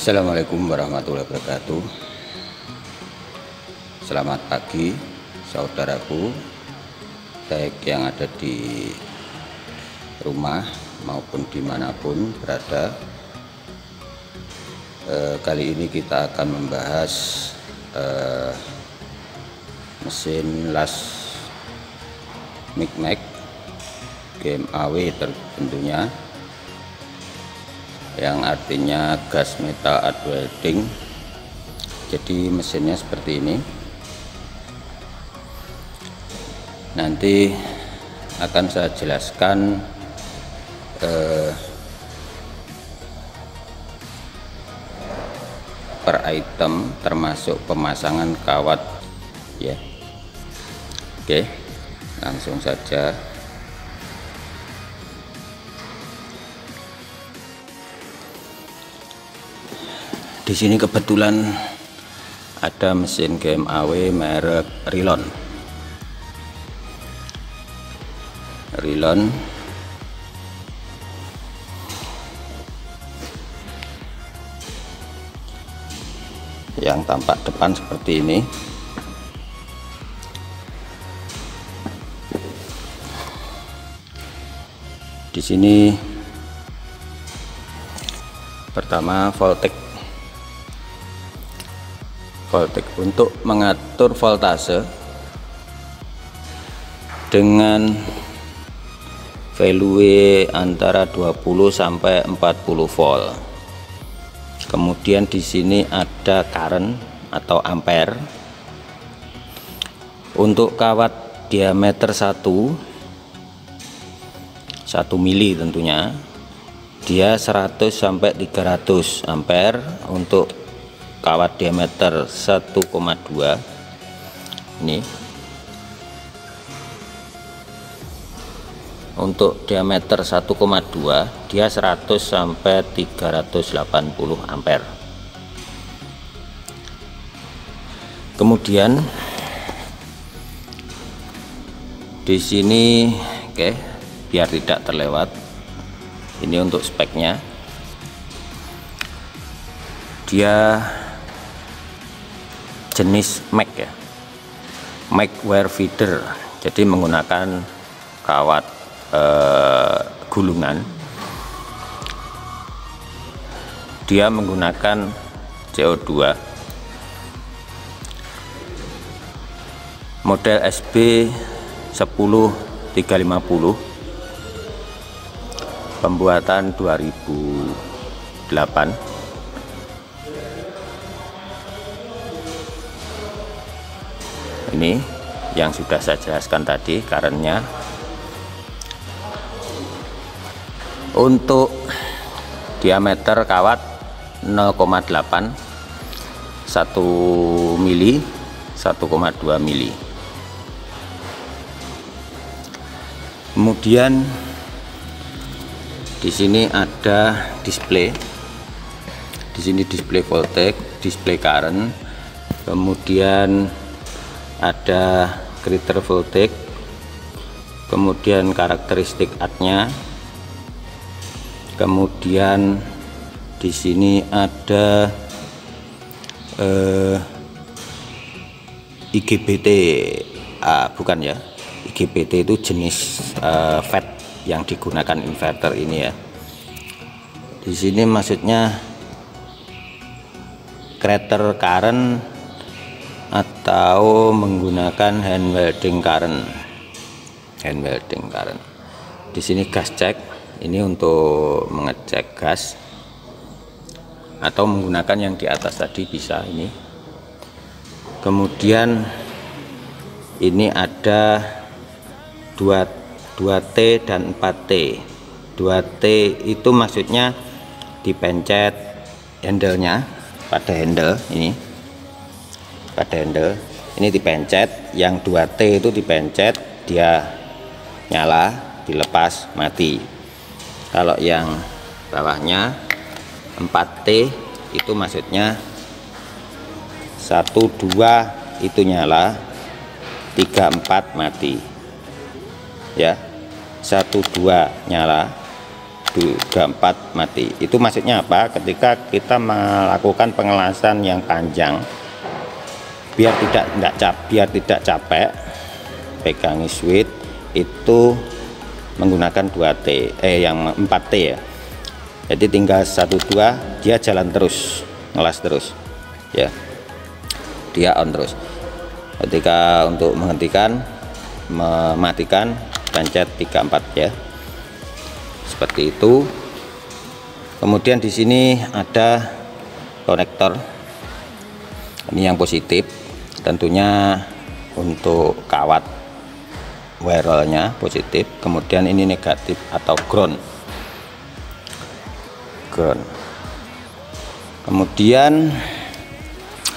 Assalamualaikum warahmatullahi wabarakatuh. Selamat pagi saudaraku, baik yang ada di rumah maupun dimanapun berada. Kali ini kita akan membahas mesin las Micmac GMAW tentunya, yang artinya gas metal arc welding. Jadi mesinnya seperti ini. Nanti akan saya jelaskan per item, termasuk pemasangan kawat ya. Oke, langsung saja. Di sini kebetulan ada mesin GMAW merek Rilon. Yang tampak depan seperti ini. Di sini pertama voltage untuk mengatur voltase dengan value antara 20 sampai 40 volt. Kemudian di sini ada current atau ampere. Untuk kawat diameter 1 mili tentunya, dia 100 sampai 300 ampere. Untuk kawat diameter 1,2 ini, untuk diameter 1,2 dia 100 sampai 380 ampere. Kemudian di sini, oke, biar tidak terlewat, ini untuk speknya. Dia jenis Mac ya, Mac wire feeder, jadi menggunakan kawat gulungan. Dia menggunakan CO2, model SB 10350, pembuatan 2008. Ini yang sudah saya jelaskan tadi currentnya. Untuk diameter kawat 0,8, 1 mili, 1,2 mili. Kemudian di sini ada display. Di sini display voltage, display current. Kemudian ada kriteria voltage, kemudian karakteristik artnya, kemudian di sini ada IGBT, bukan ya, IGBT itu jenis FET yang digunakan inverter ini ya. Di sini maksudnya kriteria current atau menggunakan hand welding current. Di sini gas check, ini untuk mengecek gas atau menggunakan yang di atas tadi bisa ini. Kemudian ini ada 2T dan 4T. 2T itu maksudnya dipencet handle-nya, pada handle ini. Pada handle ini dipencet, yang 2T itu dipencet dia nyala, dilepas mati. Kalau yang bawahnya 4T itu maksudnya 1, 2 itu nyala, 3, 4 mati ya. 1, 2 nyala, 34 mati. Itu maksudnya apa? Ketika kita melakukan pengelasan yang panjang, biar tidak capek pegangi switch itu menggunakan 2T yang 4T ya. Jadi tinggal 1-2 dia jalan terus, ngelas terus ya, dia on terus. Ketika untuk menghentikan, mematikan, pencet 3-4 ya, seperti itu. Kemudian di sini ada konektor, ini yang positif, tentunya untuk kawat wirelnya positif. Kemudian ini negatif atau ground. Kemudian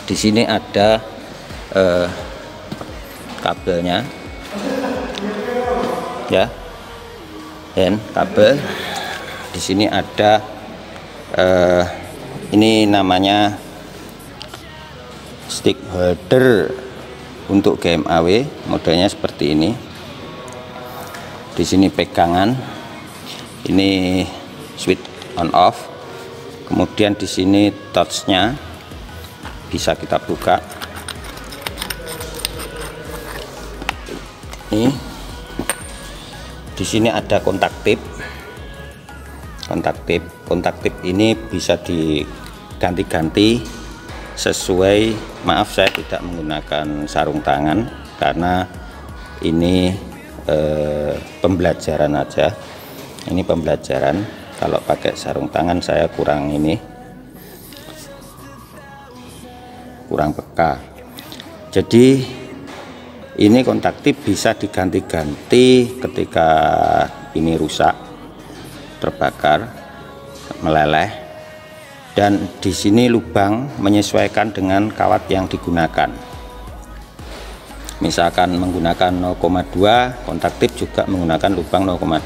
di sini ada kabelnya ya, dan kabel di sini ada ini namanya stick holder untuk GMAW, modelnya seperti ini. Di sini pegangan, ini switch on off. Kemudian di sini touchnya bisa kita buka. Ini di sini ada kontak tip. Kontak tip ini bisa diganti-ganti sesuai. Maaf, saya tidak menggunakan sarung tangan karena ini pembelajaran aja. Ini pembelajaran. Kalau pakai sarung tangan saya kurang peka. Jadi ini kontak tip bisa diganti-ganti ketika ini rusak, terbakar, meleleh. Dan di sini lubang menyesuaikan dengan kawat yang digunakan. Misalkan menggunakan 0,2, kontak tip juga menggunakan lubang 0,2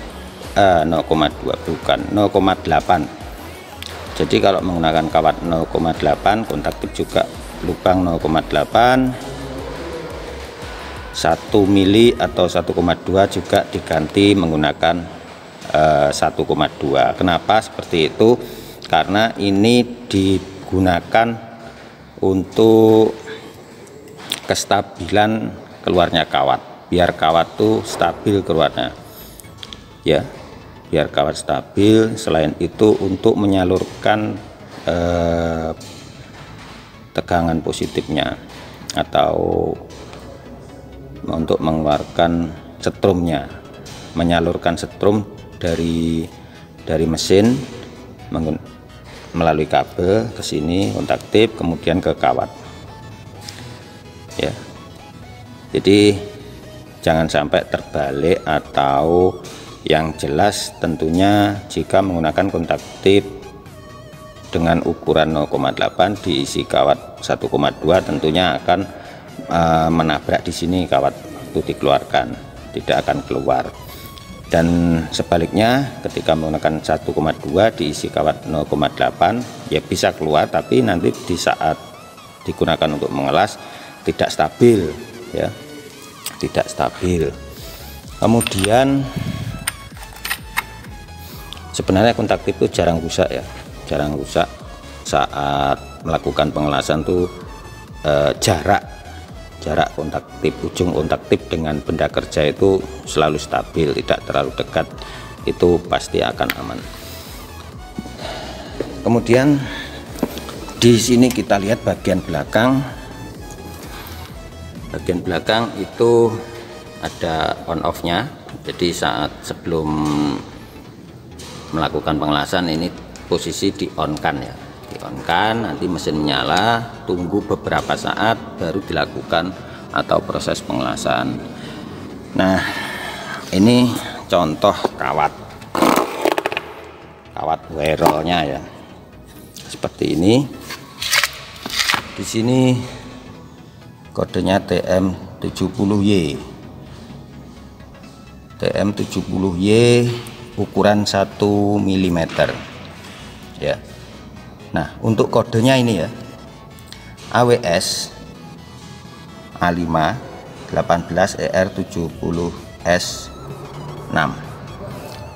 bukan 0,8. Jadi kalau menggunakan kawat 0,8, kontak tip juga lubang 0,8. 1 mili atau 1,2 juga diganti menggunakan 1,2. Kenapa seperti itu? Karena ini digunakan untuk kestabilan keluarnya kawat, biar kawat tuh stabil keluarnya ya, biar kawat stabil. Selain itu untuk menyalurkan tegangan positifnya atau untuk mengeluarkan setrumnya, menyalurkan setrum dari mesin melalui kabel ke sini, kontak tip, kemudian ke kawat ya. Jadi jangan sampai terbalik, atau yang jelas tentunya jika menggunakan kontak tip dengan ukuran 0,8 diisi kawat 1,2 tentunya akan menabrak di sini, kawat itu dikeluarkan, tidak akan keluar. Dan sebaliknya ketika menggunakan 1,2 diisi kawat 0,8 ya bisa keluar, tapi nanti di saat digunakan untuk mengelas tidak stabil ya, tidak stabil. Kemudian sebenarnya kontak tip itu jarang rusak ya, jarang rusak. Saat melakukan pengelasan tuh jarak kontak tip, ujung kontak tip dengan benda kerja itu selalu stabil, tidak terlalu dekat, itu pasti akan aman. Kemudian di sini kita lihat bagian belakang. Bagian belakang itu ada on off nya. Jadi saat sebelum melakukan pengelasan ini posisi di on kan ya, di on kan, nanti mesin menyala, tunggu beberapa saat baru dilakukan atau proses pengelasan. Nah, ini contoh kawat wirelnya ya, seperti ini. Di sini kodenya TM70Y, ukuran 1 mm ya. Nah, untuk kodenya ini ya, AWS A5 18ER70S6.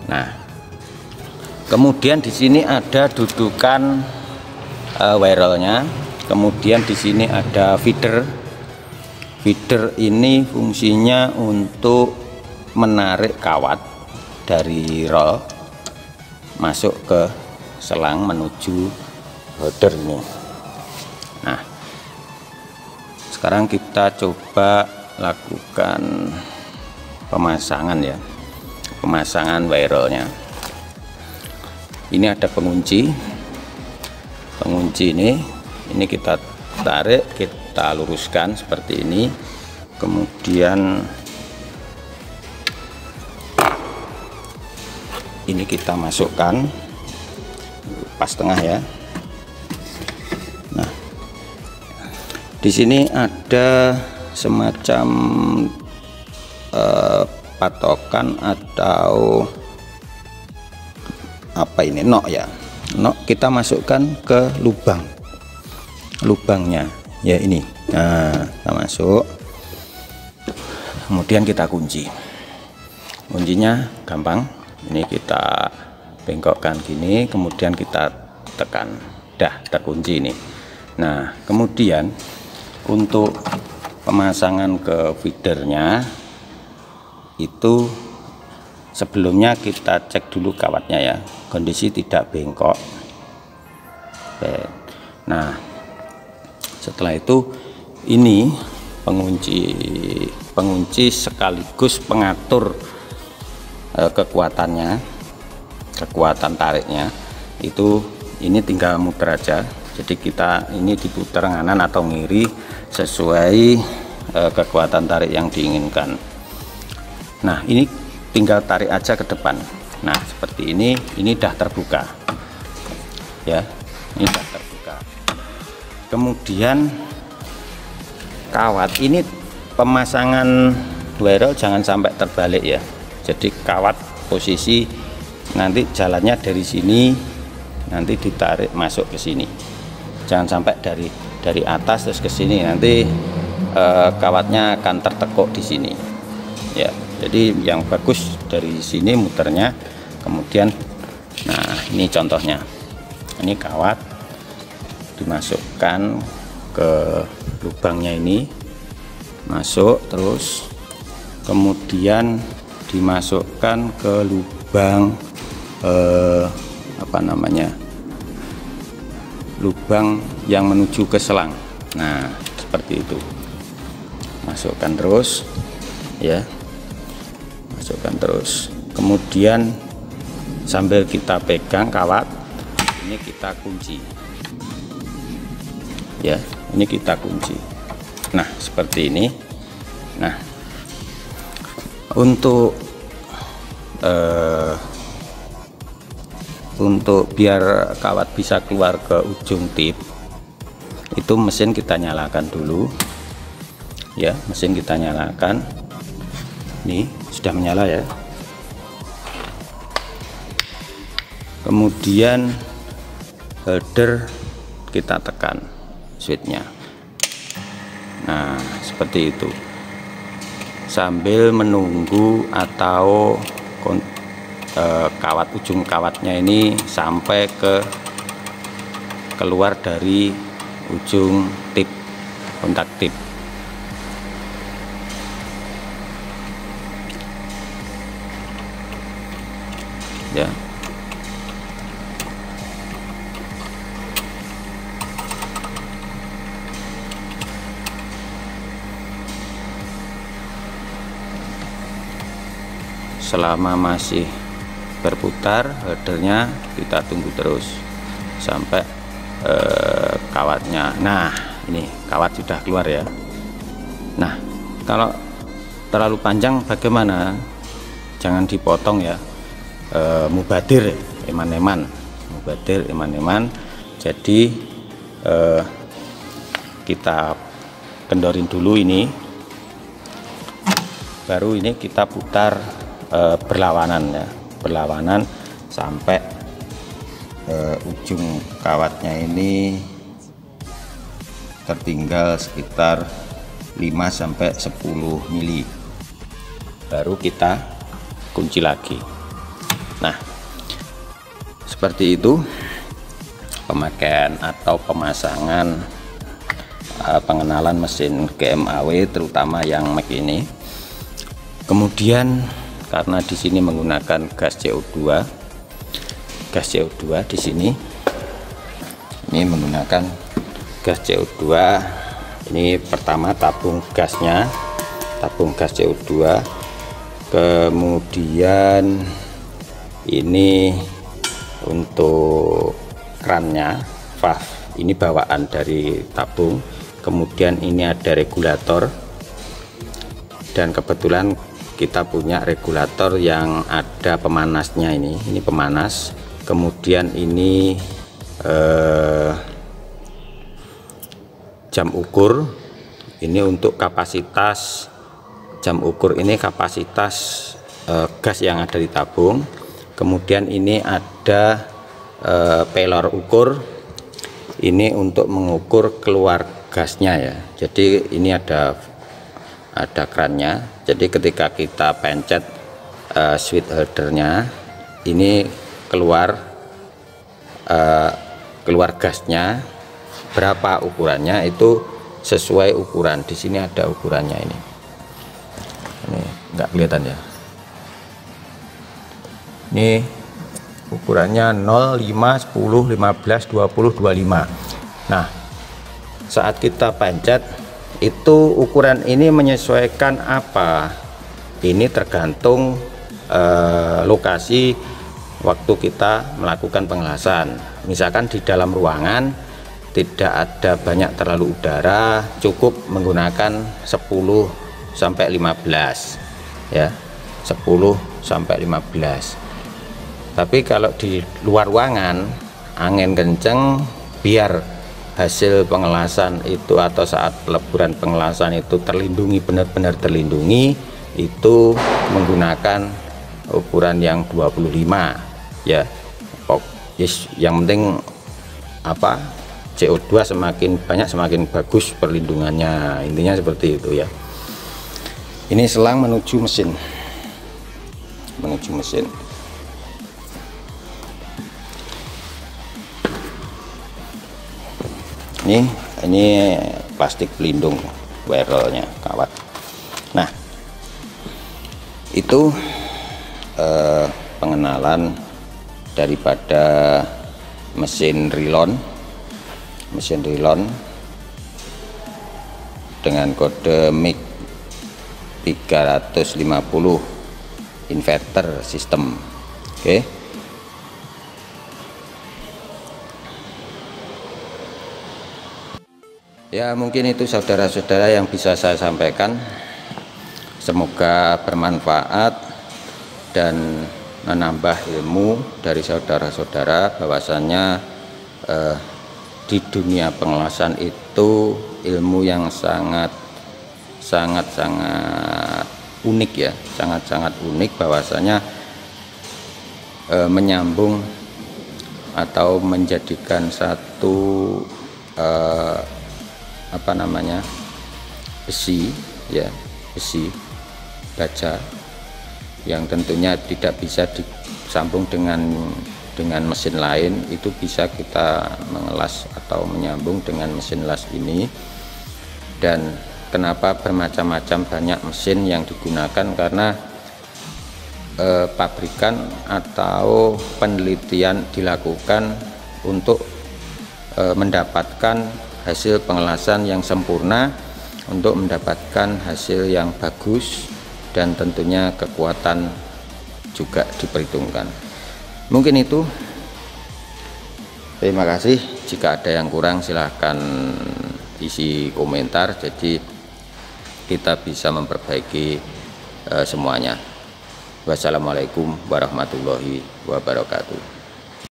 Nah, Kemudian di sini ada dudukan wirelnya. Kemudian di sini ada feeder. Feeder ini fungsinya untuk menarik kawat dari roll masuk ke selang menuju holder ini. Nah, sekarang kita coba lakukan pemasangan ya, pemasangan wirelnya. Ini ada pengunci ini kita tarik, kita luruskan seperti ini, kemudian ini kita masukkan pas tengah ya. Nah, di sini ada semacam patokan atau apa ini, nok ya, nok kita masukkan ke lubangnya ya ini. Nah, kita masuk, kemudian kita kunci. Kuncinya gampang, ini kita bengkokkan gini, kemudian kita tekan, dah terkunci ini. Nah, kemudian untuk pemasangan ke feedernya itu sebelumnya kita cek dulu kawatnya ya, kondisi tidak bengkok. Nah, setelah itu ini pengunci sekaligus pengatur kekuatan tariknya. Itu ini tinggal muter aja, jadi kita ini diputar nganan atau ngiri sesuai kekuatan tarik yang diinginkan. Nah, ini tinggal tarik aja ke depan. Nah, seperti ini dah terbuka ya, ini dah terbuka. Kemudian kawat ini pemasangan wirel jangan sampai terbalik ya, jadi kawat posisi nanti jalannya dari sini, nanti ditarik masuk ke sini, jangan sampai dari atas terus ke sini, nanti kawatnya akan tertekuk di sini ya. Jadi yang bagus dari sini muternya, kemudian nah ini contohnya, ini kawat dimasukkan ke lubangnya ini, masuk terus, kemudian dimasukkan ke lubang apa namanya, lubang yang menuju ke selang. Nah, seperti itu, masukkan terus ya, masukkan terus, kemudian sambil kita pegang kawat ini kita kunci ya, ini kita kunci. Nah, seperti ini. Nah, untuk biar kawat bisa keluar ke ujung tip itu mesin kita nyalakan dulu ya, mesin kita nyalakan. Ini sudah menyala ya. Kemudian holder kita tekan switchnya. Nah, seperti itu, sambil menunggu atau kawat, ujung kawatnya ini sampai ke keluar dari ujung tip, kontak tip ya. Selama masih berputar holdernya, kita tunggu terus sampai kawatnya. Nah, ini kawat sudah keluar ya. Nah, kalau terlalu panjang bagaimana? Jangan dipotong ya, mubadir eman-eman, mubadir eman-eman. Jadi kita kendorin dulu ini, baru ini kita putar berlawanan ya, berlawanan sampai ujung kawatnya ini tertinggal sekitar 5-10 mili, baru kita kunci lagi. Nah, Seperti itu pemakaian atau pemasangan pengenalan mesin GMAW terutama yang Mac ini. Kemudian karena di sini menggunakan gas CO2 di sini ini menggunakan gas CO2. Ini pertama tabung gasnya, tabung gas CO2, kemudian ini untuk krannya, valve ini bawaan dari tabung, kemudian ini ada regulator, dan kebetulan kita punya regulator yang ada pemanasnya. Ini pemanas, kemudian ini jam ukur, ini untuk kapasitas jam ukur, ini kapasitas gas yang ada di tabung. Kemudian ini ada pelor ukur, ini untuk mengukur keluar gasnya ya. Jadi ini ada krannya, jadi ketika kita pencet switch holdernya, ini keluar gasnya. Berapa ukurannya itu sesuai ukuran. Di sini ada ukurannya ini nggak kelihatan ya. Ini ukurannya 0, 5, 10, 15, 20, 25. Nah, saat kita pencet itu ukuran ini menyesuaikan apa? Ini tergantung lokasi waktu kita melakukan pengelasan. Misalkan di dalam ruangan tidak ada banyak terlalu udara, cukup menggunakan 10 sampai 15 ya, 10 sampai 15. Tapi kalau di luar ruangan angin kenceng, biar hasil pengelasan itu atau saat peleburan pengelasan itu terlindungi, benar-benar terlindungi, itu menggunakan ukuran yang 25 ya. Yang penting apa, CO2 semakin banyak semakin bagus perlindungannya, intinya seperti itu ya. Ini selang menuju mesin, ini plastik pelindung barrelnya, kawat. Nah, itu pengenalan daripada mesin Rilon dengan kode MIG 350 inverter sistem. Oke. Ya, mungkin itu saudara-saudara yang bisa saya sampaikan. Semoga bermanfaat dan menambah ilmu dari saudara-saudara bahwasannya di dunia pengelasan itu ilmu yang sangat unik ya, sangat unik, bahwasanya menyambung atau menjadikan satu besi ya, besi baja yang tentunya tidak bisa disambung dengan mesin lain, itu bisa kita mengelas atau menyambung dengan mesin las ini. Dan kenapa bermacam-macam banyak mesin yang digunakan, karena pabrikan atau penelitian dilakukan untuk mendapatkan hasil pengelasan yang sempurna, untuk mendapatkan hasil yang bagus, dan tentunya kekuatan juga diperhitungkan. Mungkin itu, terima kasih. Jika ada yang kurang silahkan isi komentar, jadi kita bisa memperbaiki semuanya. Wassalamualaikum warahmatullahi wabarakatuh.